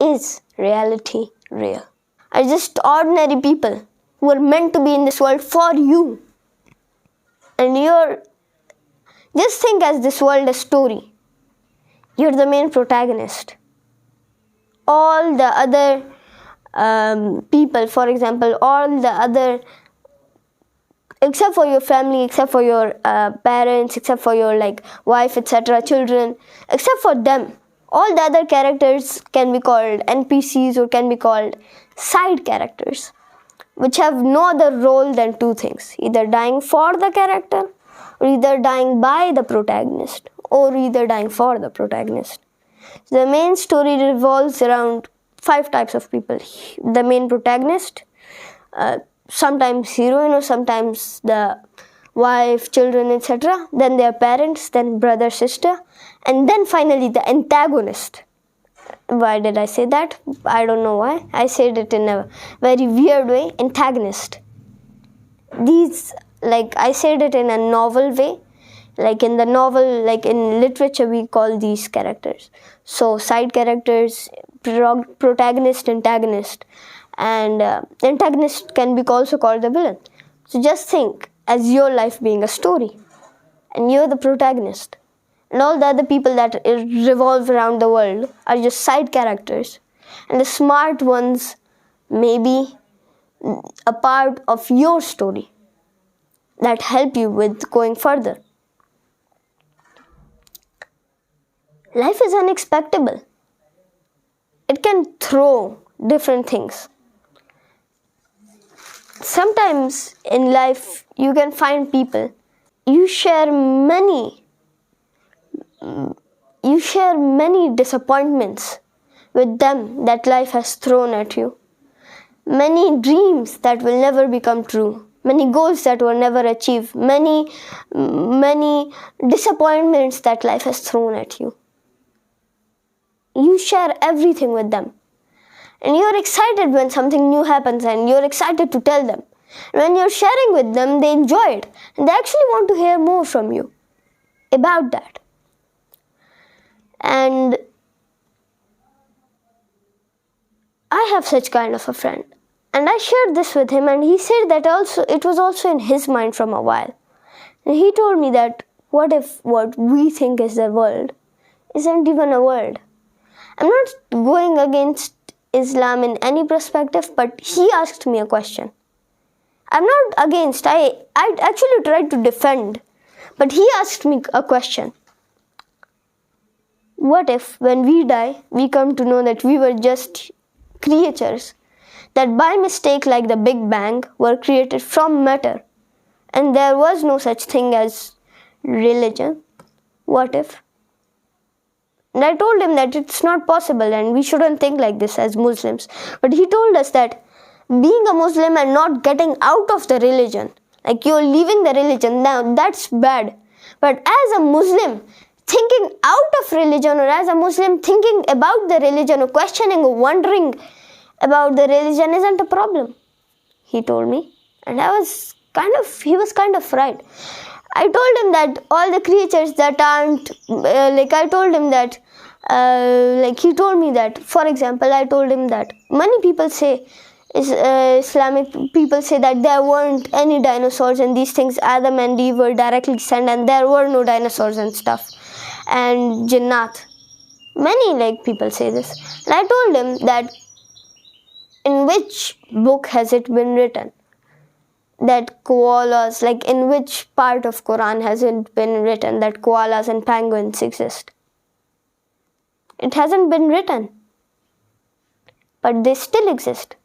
Is reality real? Are just ordinary people who are meant to be in this world for you. And just think as this world a story. You're the main protagonist. All the other people, for example, all the other, except for your family, except for your parents, except for your wife, etc., children, except for them, all the other characters can be called NPCs or can be called side characters, which have no other role than two things: either dying for the character, or either dying by the protagonist, or either dying for the protagonist. The main story revolves around 5 types of people: the main protagonist, sometimes heroine, or sometimes the wife, children, etc., then their parents, then brother, sister, and then finally the antagonist. Why did I say that? I don't know why. I said it in a very weird way. Antagonist. I said it in a novel way. In the novel, in literature, we call these characters. So, side characters, protagonist, antagonist. And antagonist can be also called the villain. So, just think as your life being a story. And you're the protagonist. And all the other people that revolve around the world are just side characters. And the smart ones may be a part of your story that help you with going further. Life is unexpected. It can throw different things. Sometimes in life you can find people, you share many disappointments with them that life has thrown at you. Many dreams that will never become true. Many goals that were never achieved. Many disappointments that life has thrown at you. You share everything with them. And you're excited when something new happens and you're excited to tell them. When you're sharing with them, they enjoy it. And they actually want to hear more from you about that. And I have such kind of a friend. And I shared this with him, and he said that it was also in his mind from a while. And he told me that what if what we think is the world isn't even a world? I'm not going against Islam in any perspective, but he asked me a question. I'm not against, I actually tried to defend, but he asked me a question. What if when we die, we come to know that we were just creatures that by mistake, like the Big Bang, were created from matter, and there was no such thing as religion? What if? And I told him that it's not possible and we shouldn't think like this as Muslims. But he told us that being a Muslim and not getting out of the religion, like you're leaving the religion, now that's bad. But as a Muslim, thinking out of religion, or as a Muslim thinking about the religion, or questioning or wondering about the religion isn't a problem, he told me. And he was kind of right. I told him that all the creatures that aren't, he told me that, for example, I told him that many people say, Islamic people say that there weren't any dinosaurs and these things, Adam and Eve were directly sent and there were no dinosaurs and stuff, and Jannat. Many people say this. And I told him that in which book has it been written that koalas, in which part of Quran has it been written that koalas and penguins exist? It hasn't been written, but they still exist.